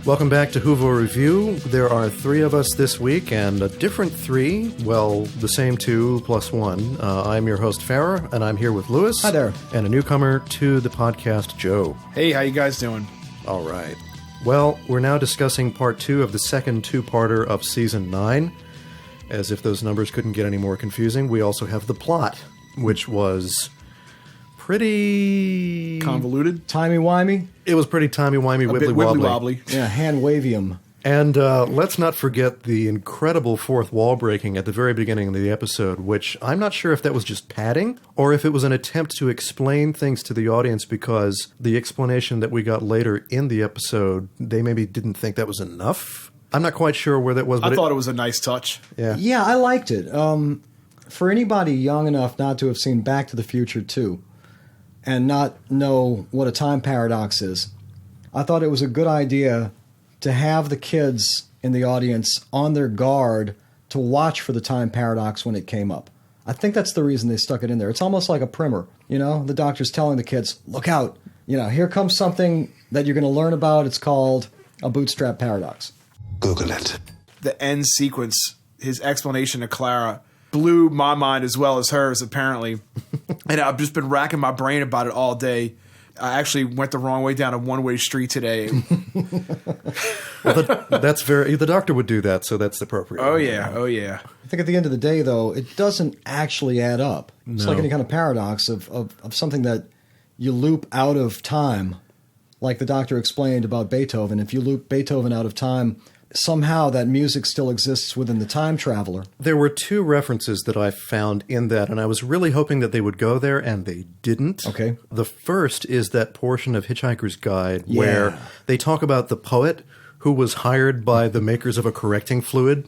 Welcome back to Whoville Review. There are three of us this week, and a different three, well, the same two plus one. I'm your host, Farrar, and I'm here with Lewis. Hi there. And a newcomer to the podcast, Joe. Hey, how you guys doing? All right. Well, we're now discussing part two of the second two-parter of Season 9. As if those numbers couldn't get any more confusing, we also have the plot, which was pretty Convoluted? Timey-wimey? It was pretty timey-wimey, A bit wibbly-wobbly. Yeah, hand-wavium. And let's not forget the incredible fourth wall breaking at the very beginning of the episode, which I'm not sure if that was just padding or if it was an attempt to explain things to the audience because the explanation that we got later in the episode, they maybe didn't think that was enough. I'm not quite sure where that was. But I thought it was a nice touch. Yeah, I liked it. For anybody young enough not to have seen Back to the Future 2 and not know what a time paradox is, I thought it was a good idea to have the kids in the audience on their guard to watch for the time paradox when it came up. I think that's the reason they stuck it in there. It's almost like a primer. You know, the doctor's telling the kids, look out. You know, here comes something that you're going to learn about. It's called a bootstrap paradox. Google it. The end sequence, his explanation to Clara, blew my mind as well as hers, apparently. And I've just been racking my brain about it all day. I actually went the wrong way down a one-way street today. Well, that's the doctor would do that, so that's appropriate. Oh, yeah. I think at the end of the day, though, it doesn't actually add up. It's No. like any kind of paradox of something that you loop out of time, like the doctor explained about Beethoven. If you loop Beethoven out of time, somehow that music still exists within the time traveler. There were two references that I found in that, and I was really hoping that they would go there, and they didn't. Okay. The first is that portion of Hitchhiker's Guide Yeah. where they talk about the poet who was hired by the makers of a correcting fluid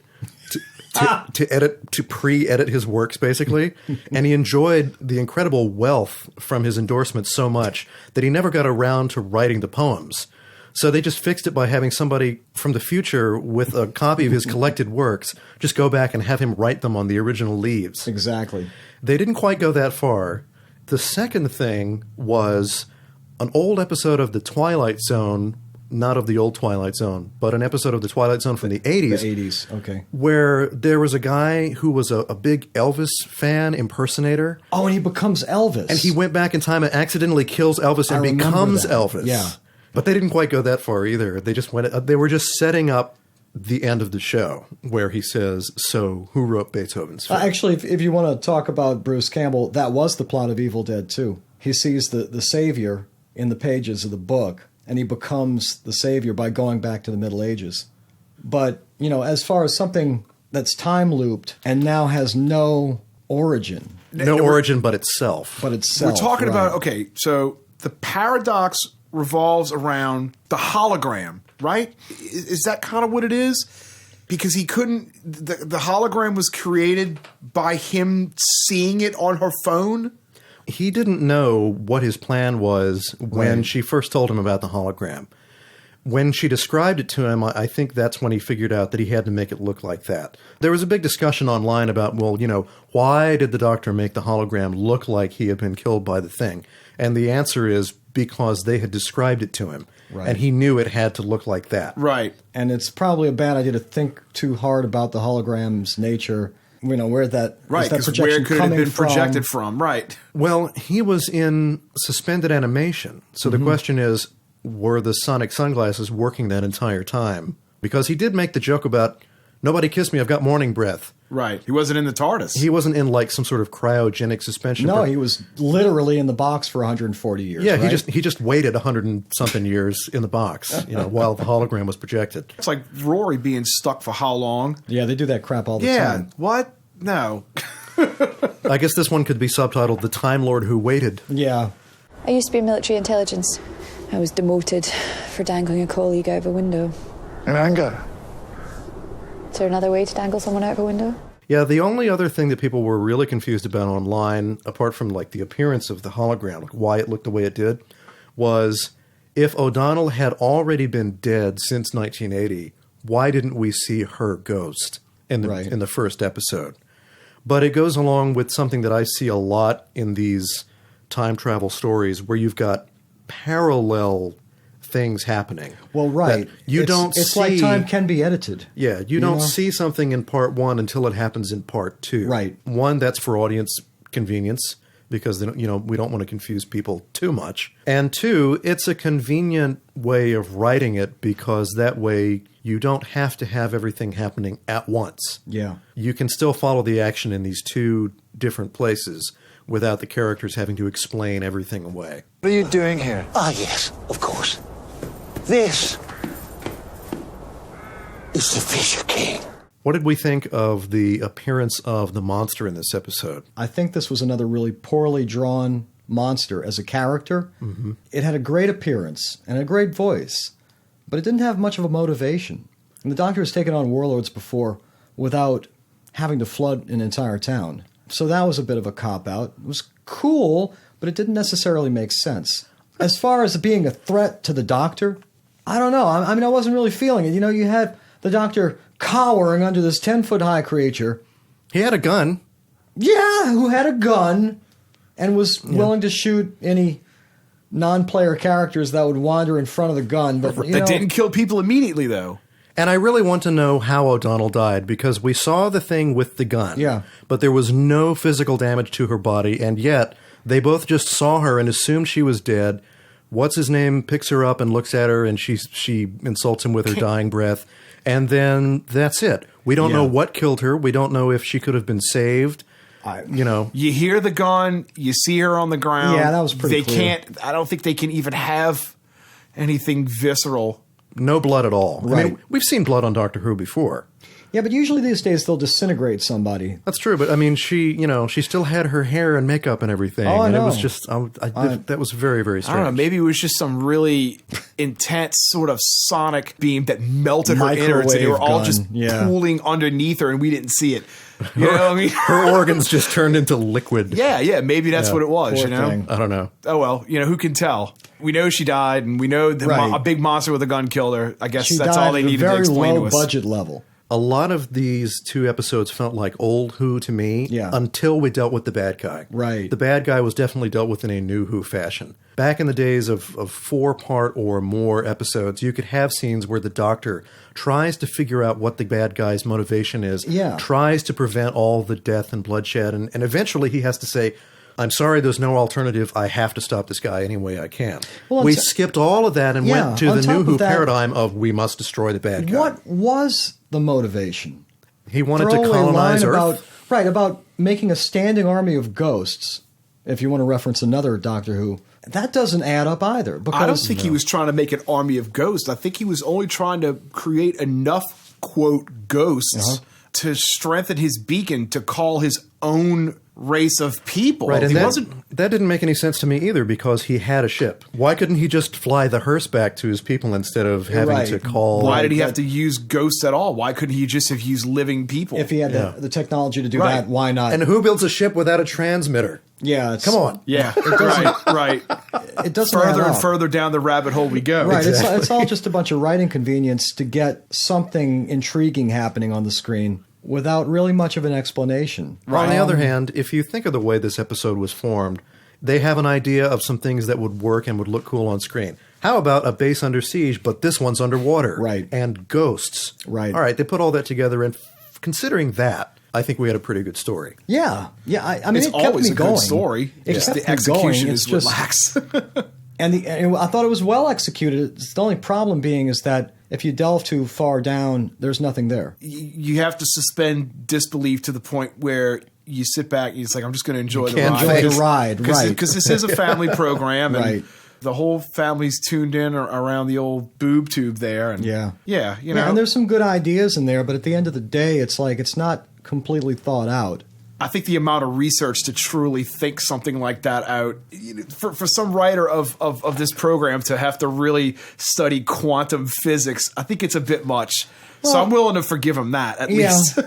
to pre-edit his works, basically. And he enjoyed the incredible wealth from his endorsements so much that he never got around to writing the poems. So they just fixed it by having somebody from the future with a copy of his collected works just go back and have him write them on the original leaves. Exactly. They didn't quite go that far. The second thing was an old episode of The Twilight Zone, not of the old Twilight Zone, but an episode of The Twilight Zone from the 80s. The 80s, okay. Where there was a guy who was a big Elvis fan impersonator. Oh, and he becomes Elvis. And he went back in time and accidentally kills Elvis and becomes that. Elvis. Yeah. But they didn't quite go that far either. They just went. They were just setting up the end of the show where he says, "So who wrote Beethoven's?" Actually, if you want to talk about Bruce Campbell, that was the plot of Evil Dead 2. He sees the savior in the pages of the book, and he becomes the savior by going back to the Middle Ages. But, you know, as far as something that's time looped and now has no origin. No origin but itself. But itself. We're talking right. about, okay, so the paradox revolves around the hologram, right? Is that kind of what it is? Because he couldn't, the hologram was created by him seeing it on her phone? He didn't know what his plan was when she first told him about the hologram. When she described it to him, I think that's when he figured out that he had to make it look like that. There was a big discussion online about, well, you know, why did the doctor make the hologram look like he had been killed by the thing? And the answer is because they had described it to him. Right. And he knew it had to look like that. Right. And it's probably a bad idea to think too hard about the hologram's nature. You know, where that Right, is that because projection where could it have coming been projected from? Right. Well, he was in suspended animation. So the question is, were the sonic sunglasses working that entire time? Because he did make the joke about, nobody kissed me, I've got morning breath. Right. He wasn't in the TARDIS. He wasn't in like some sort of cryogenic suspension. No, he was literally in the box for 140 years. Yeah, right? he just waited 100 and something years in the box, you know, while the hologram was projected. It's like Rory being stuck for how long? Yeah, they do that crap all the Yeah. time. What? No. I guess this one could be subtitled "The Time Lord Who Waited." Yeah. I used to be in military intelligence. I was demoted for dangling a colleague out of a window. In anger. Is there another way to dangle someone out of a window? Yeah, the only other thing that people were really confused about online, apart from like the appearance of the hologram, like why it looked the way it did, was if O'Donnell had already been dead since 1980, why didn't we see her ghost in the first episode? But it goes along with something that I see a lot in these time travel stories where you've got parallel things happening. Well, right. That you don't It's see, like time can be edited. Yeah, you don't know? see something in part one until it happens in part two. Right. One, that's for audience convenience because they don't, we don't want to confuse people too much. And two, it's a convenient way of writing it because that way you don't have to have everything happening at once. Yeah. You can still follow the action in these two different places without the characters having to explain everything away. What are you doing here? Ah, yes, of course. This is the Fisher King. What did we think of the appearance of the monster in this episode? I think this was another really poorly drawn monster as a character. Mm-hmm. It had a great appearance and a great voice, but it didn't have much of a motivation. And the Doctor has taken on warlords before without having to flood an entire town. So that was a bit of a cop-out. It was cool, but it didn't necessarily make sense. As far as being a threat to the Doctor, I don't know. I mean, I wasn't really feeling it. You had the Doctor cowering under this 10-foot-high creature. He had a gun. Yeah, who had a gun and was willing to shoot any non-player characters that would wander in front of the gun. But That didn't kill people immediately, though. And I really want to know how O'Donnell died because we saw the thing with the gun. Yeah. But there was no physical damage to her body, and yet they both just saw her and assumed she was dead. What's-his-name picks her up and looks at her, and she insults him with her dying breath. And then that's it. We don't know what killed her. We don't know if she could have been saved. You hear the gun, you see her on the ground. Yeah, that was pretty They clear. can't, I don't think they can even have anything visceral. No blood at all. I Right. mean, we've seen blood on Doctor Who before. Yeah, but usually these days they'll disintegrate somebody. That's true, but I mean, she still had her hair and makeup and everything. Oh, I and know. it was just, that was very, very I strange. don't know, maybe it was just some really intense sort of sonic beam that melted her innards and they were all Microwave just gun, yeah. pooling underneath her and we didn't see it. You know what I mean? Her organs just turned into liquid. Yeah, maybe that's what it was, Poor you know? thing. I don't know. Oh, well, who can tell? We know she died and we know that Right. a big monster with a gun killed her. I guess She that's died all they at a needed to very explain to low us. budget level. A lot of these two episodes felt like old Who to me until we dealt with the bad guy. Right. The bad guy was definitely dealt with in a new Who fashion. Back in the days of 4-part or more episodes, you could have scenes where the Doctor tries to figure out what the bad guy's motivation is, tries to prevent all the death and bloodshed, and eventually he has to say, I'm sorry, there's no alternative. I have to stop this guy any way I can. Well, we skipped all of that and went to on the top new of Who that, paradigm of we must destroy the bad guy. What was the motivation? He wanted to Throwaway colonize line Earth. about making a standing army of ghosts, if you want to reference another Doctor Who. That doesn't add up either. Because, I don't think he was trying to make an army of ghosts. I think he was only trying to create enough, quote, ghosts to strengthen his beacon to call his own race of people. Right, and He that, wasn't. that didn't make any sense to me either because he had a ship. Why couldn't he just fly the hearse back to his people instead of having Right. to call? Why did he have to use ghosts at all? Why couldn't he just have used living people? If he had the technology to do Right. that, why not? And who builds a ship without a transmitter? Yeah, it's, Come on. Yeah, right. It doesn't Further add and up. further down the rabbit hole we go. Right, it's all just a bunch of writing convenience to get something intriguing happening on the screen without really much of an explanation. On the other hand, if you think of the way this episode was formed, they have an idea of some things that would work and would look cool on screen. How about a base under siege, but this one's underwater? Right. And ghosts. Right. All right, they put all that together, and considering that, I think we had a pretty good story. Yeah. I mean, It's it kept always me a going. good story. It Just kept the me execution going. is It's just, lax. and I thought it was well executed. The only problem being is that if you delve too far down, there's nothing there. You have to suspend disbelief to the point where you sit back and it's like, I'm just going to enjoy the can't ride. enjoy the ride, right. Because this is a family program. And Right. the whole family's tuned in around the old boob tube there. And Yeah, you know. and there's some good ideas in there, but at the end of the day, it's like it's not completely thought out. I think the amount of research to truly think something like that out, for some writer of this program to have to really study quantum physics, I think it's a bit much. So Well, I'm willing to forgive him that, at Yeah. least.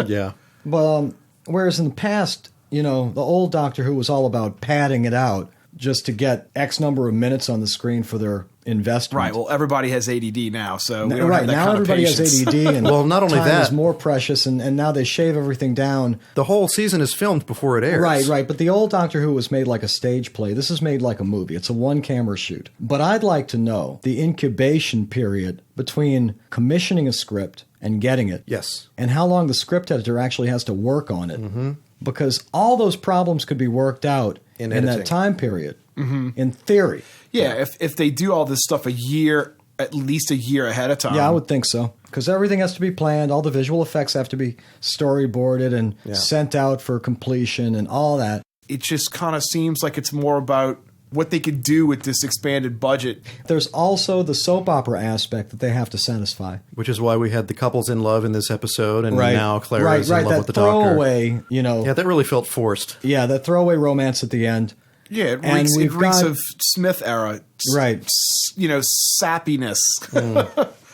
Yeah. But whereas in the past, the old Doctor Who was all about padding it out. just to get X number of minutes on the screen for their investment. Right. Well, everybody has ADD now, so we don't Right have that now kind everybody of has patience. ADD, and Well, not only time that- is more precious, and now they shave everything down. The whole season is filmed before it airs. Right. But the old Doctor Who was made like a stage play. This is made like a movie. It's a one-camera shoot. But I'd like to know the incubation period between commissioning a script and getting it. Yes. And how long the script editor actually has to work on it. Mm-hmm. Because all those problems could be worked out In in that editing. time period. Mm-hmm. In theory. Yeah, if they do all this stuff at least a year ahead of time. Yeah, I would think so. Because everything has to be planned. All the visual effects have to be storyboarded and sent out for completion and all that. It just kind of seems like it's more about what they could do with this expanded budget. There's also the soap opera aspect that they have to satisfy. Which is why we had the couples in love in this episode, and now Clara is in love that with the doctor. throwaway, Yeah, that really felt forced. Yeah, that throwaway romance at the end. Yeah, it And reeks, we've got- of Smith era. Right. Sappiness.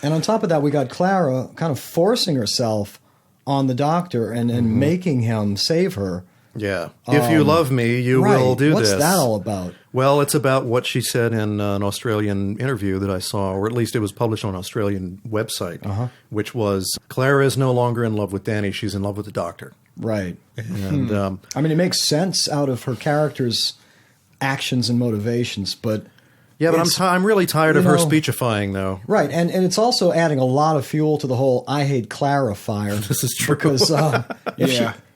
And on top of that, we got Clara kind of forcing herself on the doctor and making him save her. Yeah. If you love me, you will do What's this. that all about? Well, it's about what she said in an Australian interview that I saw, or at least it was published on an Australian website, which was, Clara is no longer in love with Danny, she's in love with the doctor. Right. And I mean, it makes sense out of her character's actions and motivations, but... yeah, but it's- I'm really tired of you her know- speechifying, though. Right, and it's also adding a lot of fuel to the whole "I hate Clara" fire. This is true. Because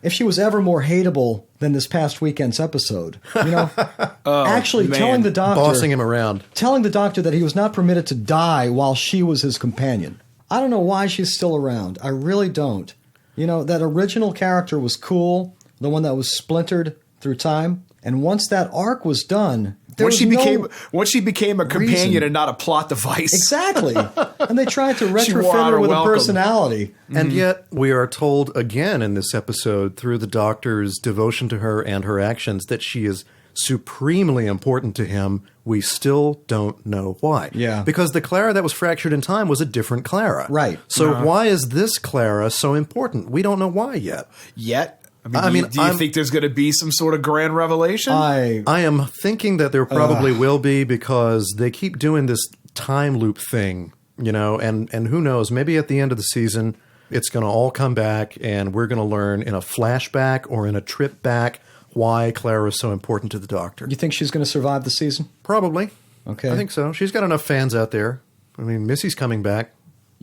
if she was ever more hateable than this past weekend's episode, actually man. telling the doctor, Bossing him around. telling the doctor that he was not permitted to die while she was his companion. I don't know why she's still around. I really don't. That original character was cool, the one that was splintered through time, and once that arc was done, there Once was she became a companion reason. and not a plot device. Exactly. And they tried to She retrofit wanted her her with welcome. a personality. And yet, we are told again in this episode, through the doctor's devotion to her and her actions, that she is supremely important to him. We still don't know why. Yeah. Because the Clara that was fractured in time was a different Clara. Right. So why is this Clara so important? We don't know why yet. Yet? I mean, do you think there's going to be some sort of grand revelation? I am thinking that there probably will be, because they keep doing this time loop thing, and who knows, maybe at the end of the season, it's going to all come back and we're going to learn in a flashback or in a trip back why Clara is so important to the doctor. You think she's going to survive the season? Probably. Okay. I think so. She's got enough fans out there. I mean, Missy's coming back.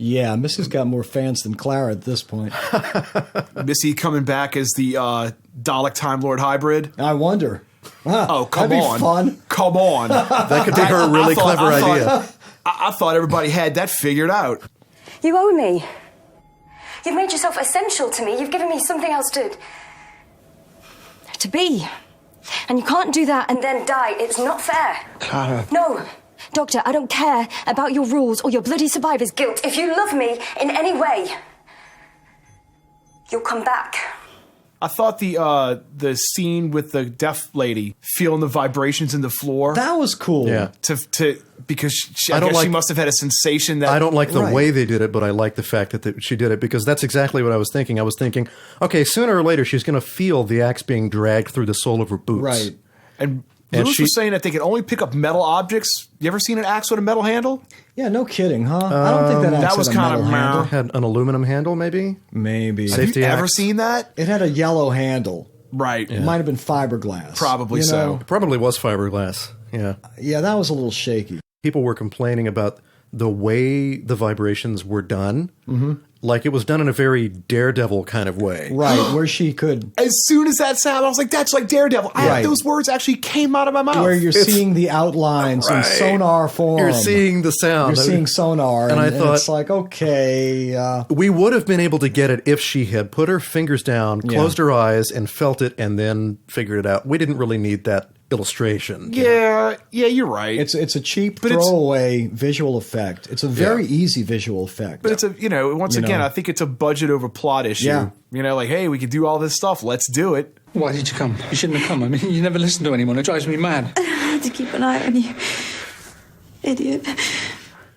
Yeah, Missy's got more fans than Clara at this point. Missy coming back as the Dalek Time Lord hybrid. I wonder. Oh, come that'd on. be fun. Come on. That could be her really clever idea. I thought everybody had that figured out. You owe me. You've made yourself essential to me. You've given me something else to be. And you can't do that and then die. It's not fair. Clara. No. Doctor, I don't care about your rules or your bloody survivor's guilt. If you love me in any way, you'll come back. I thought the scene with the deaf lady feeling the vibrations in the floor. That was cool. Yeah. Because I guess she must have had a sensation that I don't like the Right. way they did it, but I like the fact that she did it, because that's exactly what I was thinking. I was thinking, okay, sooner or later she's going to feel the axe being dragged through the sole of her boots. Right. And And Lewis she- was saying that they can only pick up metal objects. You ever seen an axe with a metal handle? Yeah, no kidding, huh? I don't think that axe that was had a kinda metal meh. handle. Had an aluminum handle, maybe? Maybe. Safety Have you ever axe? seen that? It had a yellow handle. Right. It might have been fiberglass. Probably You so. know? It probably was fiberglass. Yeah. Yeah, that was a little shaky. People were complaining about the way the vibrations were done. Mm-hmm. Like it was done in a very Daredevil kind of way. Right, where she could... As soon as that sound, I was like, that's like Daredevil. Right. Those words actually came out of my mouth. Where you're seeing the outlines in Right. sonar form. You're seeing the sound. You're seeing sonar. And I thought- it's like, okay... We would have been able to get it if she had put her fingers down, closed her eyes, and felt it, and then figured it out. We didn't really need that illustration. Yeah, you're right. It's a cheap But it's- throwaway visual effect. It's a very easy visual effect. But it's a, once again, I think it's a budget over plot issue. Yeah. Like, hey, we could do all this stuff. Let's do it. Why did you come? You shouldn't have come. I mean, you never listen to anyone. It drives me mad. I had to keep an eye on you. Idiot.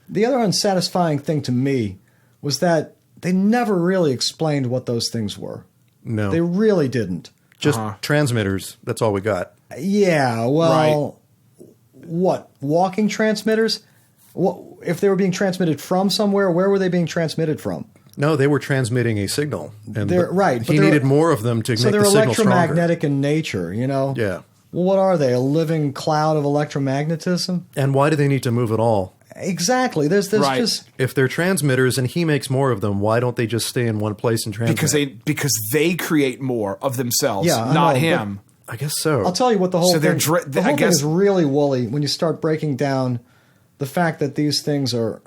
The other unsatisfying thing to me was that they never really explained what those things were. No. They really didn't. Just transmitters. That's all we got. Yeah, well, what, walking transmitters? What, if they were being transmitted from somewhere, where were they being transmitted from? No, they were transmitting a signal. And Right. He needed more of them to make the signal stronger. So they're stronger. electromagnetic in nature, you know? Yeah. Well, what are they? A living cloud of electromagnetism? And why do they need to move at all? Exactly. There's just... If they're transmitters and he makes more of them, why don't they just stay in one place and transmit? Because they create more of themselves, Yeah, not I know, him. I guess so. I'll tell you what the whole So they're thing... the I whole guess- thing is really woolly when you start breaking down the fact that these things are...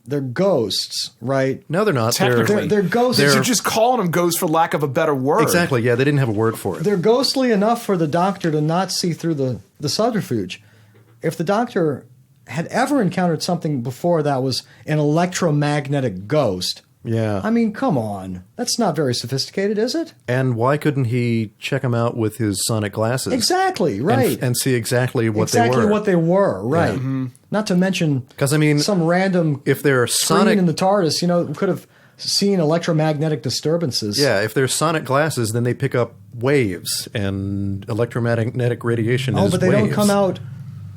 They're ghosts, right? No, they're not. Technically. They're ghosts. You're just calling them ghosts for lack of a better word. Exactly. Yeah, they didn't have a word for it. They're ghostly enough for the Doctor to not see through the subterfuge. If the Doctor had ever encountered something before that was an electromagnetic ghost, Yeah. I mean, come on. That's not very sophisticated, is it? And why couldn't he check them out with his sonic glasses? Exactly, right. And see exactly what they were. Exactly what they were, right. Yeah. Mm-hmm. Not to mention 'Cause, I mean, some random if they're screen sonic in the TARDIS, you know, could have seen electromagnetic disturbances. Yeah, if they're sonic glasses, then they pick up waves, and electromagnetic radiation Oh, is but they waves. don't come out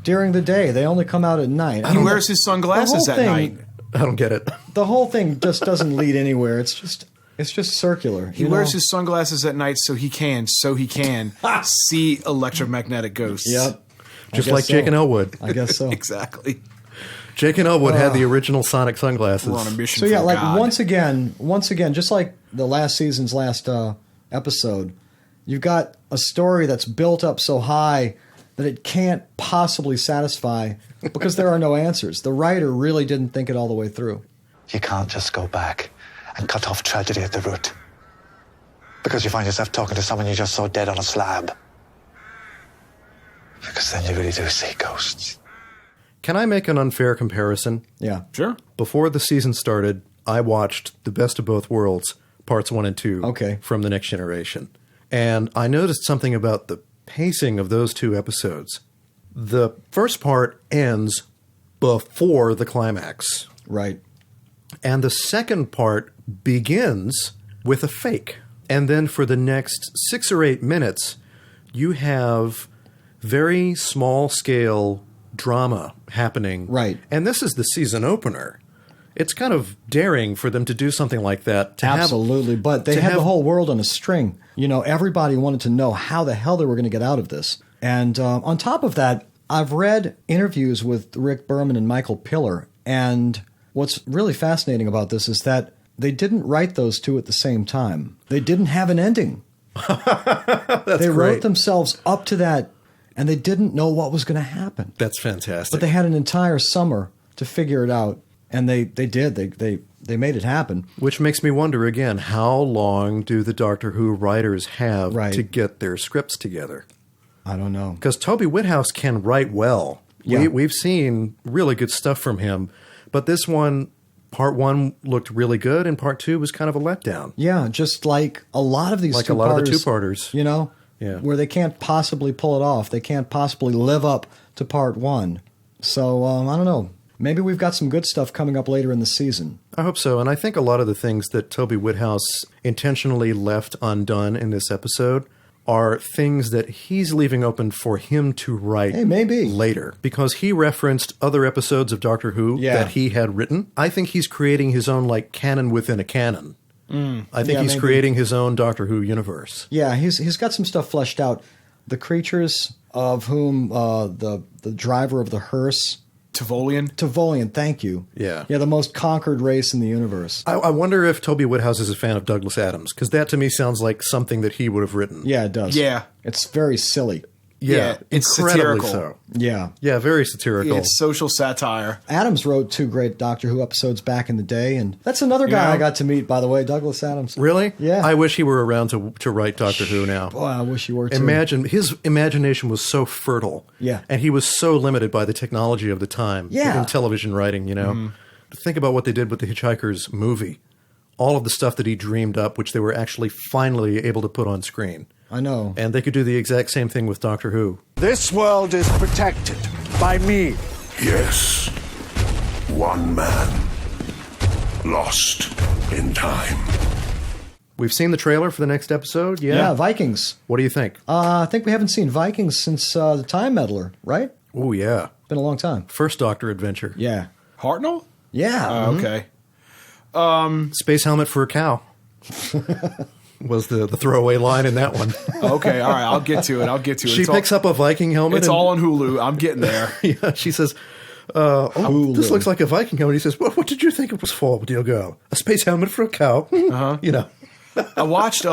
during the day. They only come out at night. He wears his sunglasses the at whole night. thing- I don't get it. The whole thing just doesn't lead anywhere. It's just circular. He wears his sunglasses at night so he can see electromagnetic ghosts. Yep. Just guess like Jake so. and Elwood. I guess so. Exactly. Jake and Elwood had the original sonic sunglasses. We're on a mission So yeah, for like God. once again, just like the last season's last episode, you've got a story that's built up so high that it can't possibly satisfy because there are no answers. The writer really didn't think it all the way through. You can't just go back and cut off tragedy at the root. Because you find yourself talking to someone you just saw dead on a slab. Because then you really do see ghosts. Can I make an unfair comparison? Yeah. Sure. Before the season started, I watched The Best of Both Worlds, parts 1 and 2 Okay. from The Next Generation. And I noticed something about the pacing of those two episodes. The first part ends before the climax. Right. And the second part begins with a fake. And then for the next 6 or 8 minutes, you have very small scale drama happening. Right. And this is the season opener. It's kind of daring for them to do something like that. Absolutely. But they had the whole world on a string. You know, everybody wanted to know how the hell they were going to get out of this. And on top of that, I've read interviews with Rick Berman and Michael Piller. And what's really fascinating about this is that they didn't write those two at the same time. They didn't have an ending. They wrote themselves up to that, and they didn't know what was going to happen. That's fantastic. But they had an entire summer to figure it out, and they did. They made it happen. Which makes me wonder again, how long do the Doctor Who writers have to get their scripts together? I don't know. Because Toby Whithouse can write well. Yeah. We've seen really good stuff from him. But this one, part 1 looked really good, and part 2 was kind of a letdown. Yeah, just like a lot of these Like a lot of the two-parters. You know? Yeah. Where they can't possibly pull it off. They can't possibly live up to part 1. So, I don't know. Maybe we've got some good stuff coming up later in the season. I hope so. And I think a lot of the things that Toby Whithouse intentionally left undone in this episode are things that he's leaving open for him to write later. Because he referenced other episodes of Doctor Who that he had written. I think he's creating his own, like, canon within a canon. I think he's creating his own Doctor Who universe. Yeah, he's got some stuff fleshed out. The creatures of whom the driver of the hearse... Tavolian, thank you. Yeah. Yeah, the most conquered race in the universe. I wonder if Toby Whithouse is a fan of Douglas Adams, because that to me sounds like something that he would have written. Yeah, it does. Yeah. It's very silly. Yeah, it's incredibly satirical. so. Yeah. Yeah, very satirical. It's social satire. Adams wrote 2 great Doctor Who episodes back in the day, and that's another guy I got to meet, by the way, Douglas Adams. Really? Yeah. I wish he were around to write Doctor Who now. Boy, I wish he were too. Imagine, his imagination was so fertile. Yeah. And he was so limited by the technology of the time. Yeah. In television writing, you know. Think about what they did with the Hitchhiker's movie. All of the stuff that he dreamed up, which they were actually finally able to put on screen. I know. And they could do the exact same thing with Doctor Who. This world is protected by me. Yes. One man. Lost in time. We've seen the trailer for the next episode. Yeah. Yeah, Vikings. What do you think? I think we haven't seen Vikings since The Time Meddler, right? Oh, yeah. Been a long time. First Doctor adventure. Yeah. Hartnell? Yeah. Okay. Space helmet for a cow was the throwaway line in that one. Okay, all right, I'll get to it. She picks up a Viking helmet. It's all on Hulu. I'm getting there. Yeah, she says, this looks like a Viking helmet. He says, well, what did you think it was for, dear girl? A space helmet for a cow? You know. I watched, the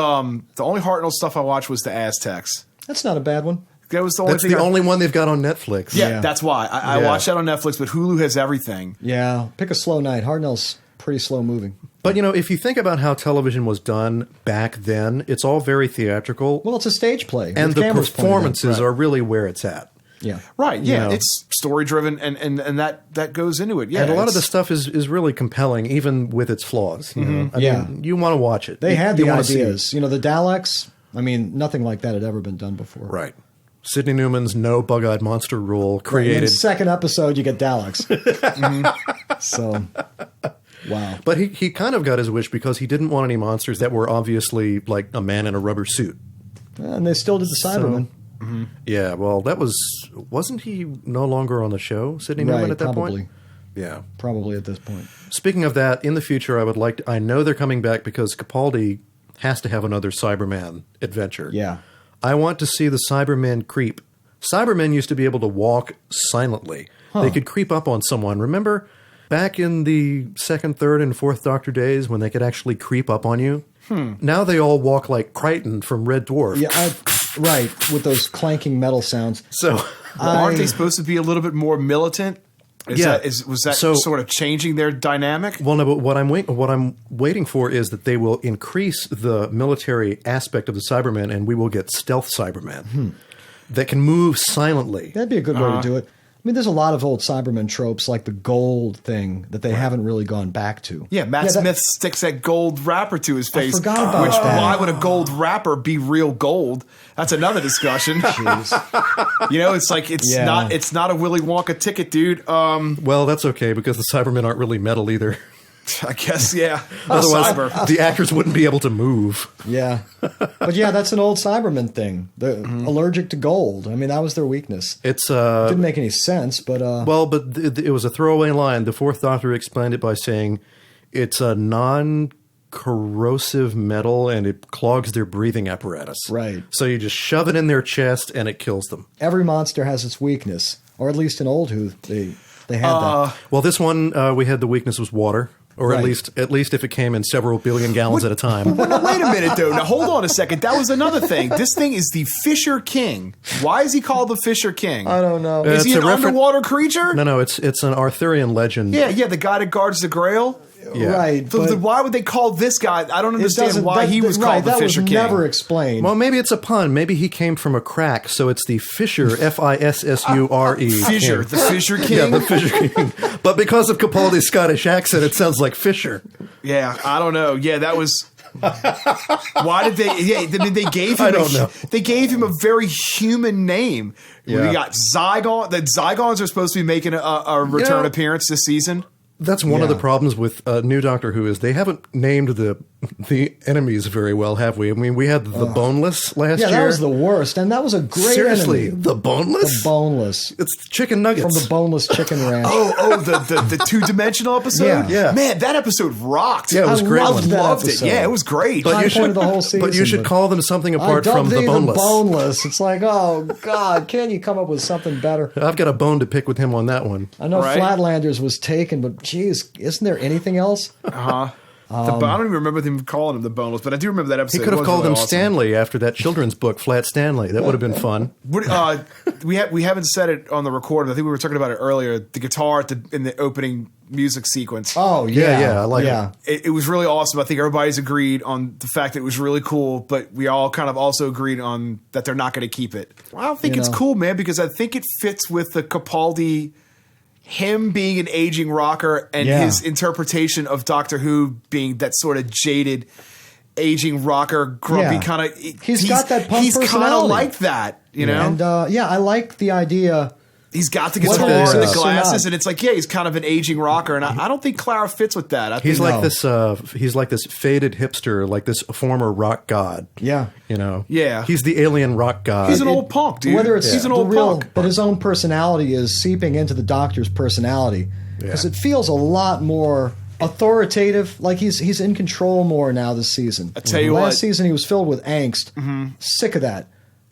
only Hartnell stuff I watched was the Aztecs. That's not a bad one. That was the only That's thing. the only one they've got on Netflix. Yeah, that's why. I watched that on Netflix, but Hulu has everything. Yeah. Pick a slow night. Hartnell's pretty slow moving. But, you know, if you think about how television was done back then, it's all very theatrical. Well, it's a stage play. And with the cameras pointed at it. performances are really where it's at. Yeah. Right, yeah. You know. It's story-driven, and that goes into it. Yeah, And a lot of the stuff is really compelling, even with its flaws. You know? I mean, you want to watch it. They had You the wanna see ideas. You know, the Daleks, I mean, nothing like that had ever been done before. Right. Sidney Newman's no bug-eyed monster rule In created. the second episode, you get Daleks. So, wow. But he kind of got his wish because he didn't want any monsters that were obviously like a man in a rubber suit. And they still did the Cybermen. Yeah, well, wasn't he no longer on the show, Sidney Newman, at that probably. point? Yeah. Probably at this point. Speaking of that, in the future, I know they're coming back because Capaldi has to have another Cyberman adventure. Yeah. I want to see the Cybermen creep. Cybermen used to be able to walk silently. They could creep up on someone. Remember back in the second, third, and fourth Doctor days when they could actually creep up on you? Now they all walk like Crichton from Red Dwarf. Yeah, right, with those clanking metal sounds. So aren't they supposed to be a little bit more militant? Was that sort of changing their dynamic? Well, no, but what I'm waiting for is that they will increase the military aspect of the Cybermen, and we will get stealth Cybermen that can move silently. That'd be a good way to do it. I mean, there's a lot of old Cybermen tropes, like the gold thing, that they haven't really gone back to. Yeah, Matt Smith sticks that gold wrapper to his face. I forgot about that. Why would a gold wrapper be real gold? That's another discussion. You know, it's like it's not a Willy Wonka ticket, dude. Well, that's okay because the Cybermen aren't really metal either. I guess, yeah. Otherwise, the actors wouldn't be able to move. Yeah. But yeah, that's an old Cyberman thing. They're allergic to gold. I mean, that was their weakness. It's didn't make any sense, but it was a throwaway line. The Fourth Doctor explained it by saying it's a non-corrosive metal and it clogs their breathing apparatus. Right. So you just shove it in their chest and it kills them. Every monster has its weakness, or at least in Old Who they had that. Well, this one we had the weakness was water. Or Right. at least if it came in several billion gallons at a time. Well, wait a minute, though. Now, hold on a second. That was another thing. This thing is the Fisher King. Why is he called the Fisher King? I don't know. Is he an underwater creature? No, it's an Arthurian legend. Yeah, the guy that guards the Grail. Yeah. Right. So but why would they call this guy? I don't it understand doesn't- why that- he was right, called the that Fisher was King. never explained. Well, maybe it's a pun. Maybe he came from a crack, so it's the Fisher, Fissure. Fisher, the Fisher King. Yeah, the Fisher King. But because of Capaldi's Scottish accent, it sounds like Fisher. Yeah, I don't know. Yeah, that was. Why did they? Yeah, I mean, they gave him. I don't know. They gave him a very human name. Yeah. We got Zygon. The Zygons are supposed to be making a return appearance this season. That's one of the problems with New Doctor Who is they haven't named the enemies very well, have we? I mean, we had the Boneless last year. Yeah, that was the worst, and that was a great Seriously, enemy. the Boneless? The Boneless. It's chicken nuggets. From the Boneless Chicken Ranch. The two-dimensional episode? Yeah. Man, that episode rocked. Yeah, it was I great. loved that Loved it. episode. Yeah, it was great. But High you point should, of the whole season, but you should but- call them something I apart from dubbed the thee Boneless. Boneless. It's like, oh, God, can't you come up with something better? I've got a bone to pick with him on that one. I know Right. Flatlanders was taken, but geez, isn't there anything else? I don't even remember them calling him the Boneless, but I do remember that episode. He could It have was called really him awesome. Stanley after that children's book, Flat Stanley. That would have been fun. We haven't said it on the record. I think we were talking about it earlier. The guitar in the opening music sequence. Oh, Yeah, I like It was really awesome. I think everybody's agreed on the fact that it was really cool, but we all kind of also agreed on that they're not going to keep it. I don't think it's cool, man, because I think it fits with the Capaldi, him being an aging rocker and his interpretation of Doctor Who being that sort of jaded, aging rocker, grumpy kind of. He's got that punk He's kind of personality. like that, you know? And I like the idea. He's got the guitar and the glasses, and it's like, yeah, he's kind of an aging rocker, and I don't think Clara fits with that. He's like this faded hipster, like this former rock god. Yeah. Yeah. He's the alien rock god. He's an old punk, dude. Whether it's he's an old punk. But his own personality is seeping into the Doctor's personality. Because it feels a lot more authoritative, like he's in control more now this season. I tell you what. Last season he was filled with angst. Sick of that.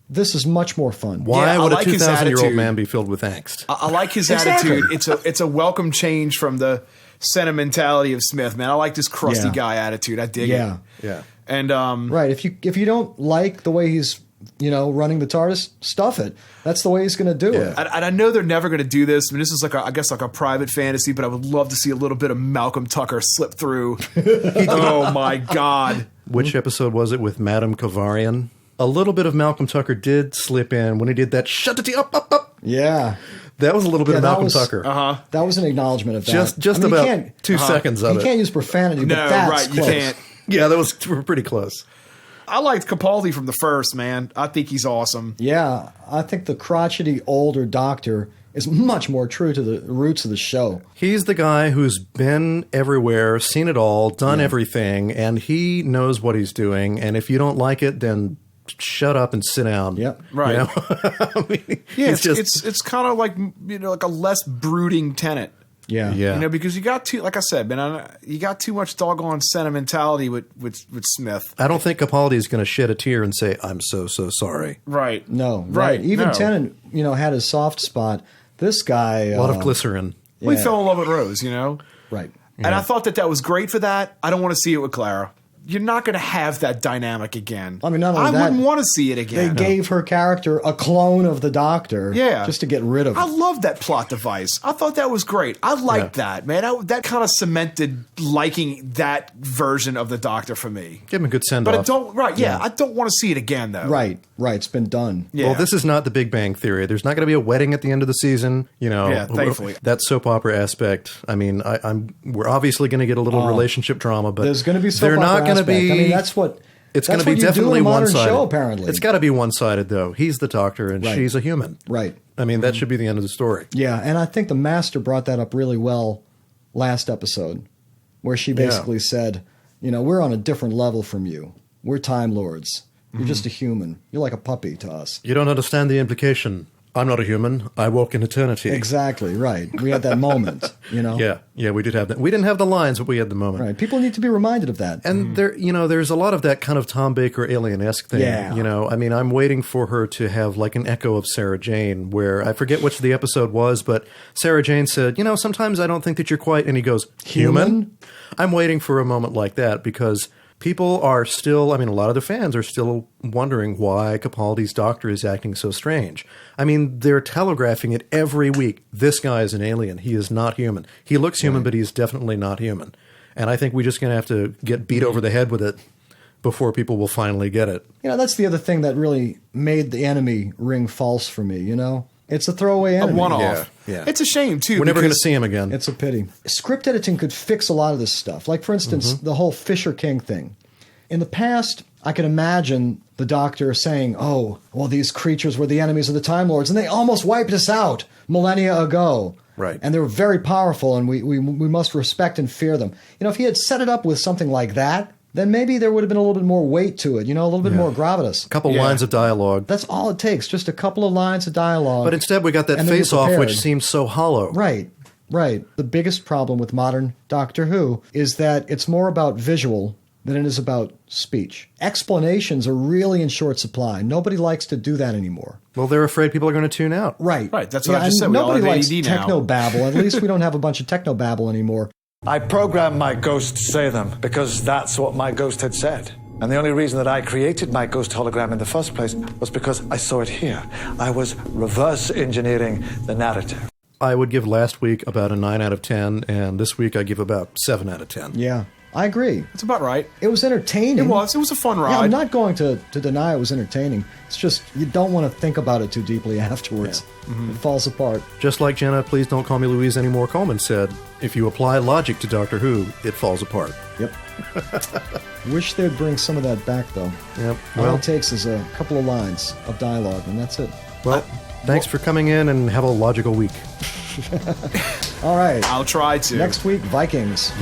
This is much more fun. Why would a 2,000-year-old man be filled with angst? I like his attitude. It's a welcome change from the sentimentality of Smith, man. I like this crusty guy attitude. I dig it. Yeah. And right, if you don't like the way he's running the TARDIS, stuff it. That's the way he's going to do it. And I know they're never going to do this. I mean, this is like a private fantasy, but I would love to see a little bit of Malcolm Tucker slip through. Oh my God! Which episode was it with Madame Kavarian? A little bit of Malcolm Tucker did slip in when he did that shut it up. Yeah. That was a little bit of Malcolm Tucker. That was an acknowledgement of that. Just about 2 seconds of it. You can't use profanity, but that's close. You can't. Yeah, that was pretty close. I liked Capaldi from the first, man. I think he's awesome. Yeah, I think the crotchety older Doctor is much more true to the roots of the show. He's the guy who's been everywhere, seen it all, done everything, and he knows what he's doing. And if you don't like it, then shut up and sit down. Yep. Right. I mean, it's kind of like like a less brooding Tenet. Yeah. Because you got too, like I said, man, you got too much doggone sentimentality with Smith. I don't think Capaldi is going to shed a tear and say, "I'm so sorry." Right. No. Right. Even Tennant, had his soft spot. This guy, a lot of glycerin. We fell in love with Rose, Right. And I thought that was great for that. I don't want to see it with Clara. You're not going to have that dynamic again. I mean, not only that, wouldn't want to see it again. They gave her character a clone of the Doctor, just to get rid of it. I love that plot device. I thought that was great. I liked that, man. That kind of cemented liking that version of the Doctor for me. Give him a good send off. But I don't want to see it again, though. Right. It's been done. Yeah. Well, this is not the Big Bang Theory. There's not going to be a wedding at the end of the season. Thankfully. That soap opera aspect. I mean, we're obviously going to get a little relationship drama, but there's going to be soap opera aspect. I mean, it's going to be definitely one-sided. Show, apparently. It's got to be one-sided, though. He's the Doctor, and she's a human. Right. I mean, that should be the end of the story. Yeah, and I think the Master brought that up really well last episode, where she basically said, we're on a different level from you. We're Time Lords. You're just a human. You're like a puppy to us. You don't understand the implication. I'm not a human. I walk in eternity. Exactly, right. We had that moment, Yeah, we did have that. We didn't have the lines, but we had the moment. Right. People need to be reminded of that. And there's a lot of that kind of Tom Baker alien-esque thing. Yeah. I mean, I'm waiting for her to have like an echo of Sarah Jane, where I forget which the episode was, but Sarah Jane said, sometimes I don't think that you're quite, and he goes, human? I'm waiting for a moment like that because people are still, a lot of the fans are still wondering why Capaldi's Doctor is acting so strange. I mean, they're telegraphing it every week. This guy is an alien. He is not human. He looks human, but he's definitely not human. And I think we're just going to have to get beat over the head with it before people will finally get it. That's the other thing that really made the enemy ring false for me, It's a throwaway enemy. A one-off. Yeah. It's a shame, too. We're never going to see him again. It's a pity. Script editing could fix a lot of this stuff. Like, for instance, the whole Fisher King thing. In the past, I could imagine the Doctor saying, these creatures were the enemies of the Time Lords, and they almost wiped us out millennia ago. Right. And they were very powerful, and we must respect and fear them. If he had set it up with something like that, then maybe there would have been a little bit more weight to it, a little bit more gravitas. A couple lines of dialogue. That's all it takes, just a couple of lines of dialogue. But instead we got that face-off, which seems so hollow. Right. The biggest problem with modern Doctor Who is that it's more about visual than it is about speech. Explanations are really in short supply. Nobody likes to do that anymore. Well, they're afraid people are going to tune out. Right. That's what I just said. Nobody likes ADD now. techno-babble. At least we don't have a bunch of techno-babble anymore. I programmed my ghost to say them because that's what my ghost had said. And the only reason that I created my ghost hologram in the first place was because I saw it here. I was reverse engineering the narrative. I would give last week about a 9 out of 10, and this week I give about 7 out of 10. Yeah. I agree. That's about right. It was entertaining. It was a fun ride. Yeah, I'm not going to deny it was entertaining. It's just you don't want to think about it too deeply afterwards. Yeah. It falls apart. Just like Jenna, Please Don't Call Me Louise Anymore Coleman said, if you apply logic to Doctor Who, it falls apart. Yep. Wish they'd bring some of that back, though. Yep. All it takes is a couple of lines of dialogue, and that's it. Well, Thanks for coming in, and have a logical week. All right. I'll try to. Next week, Vikings.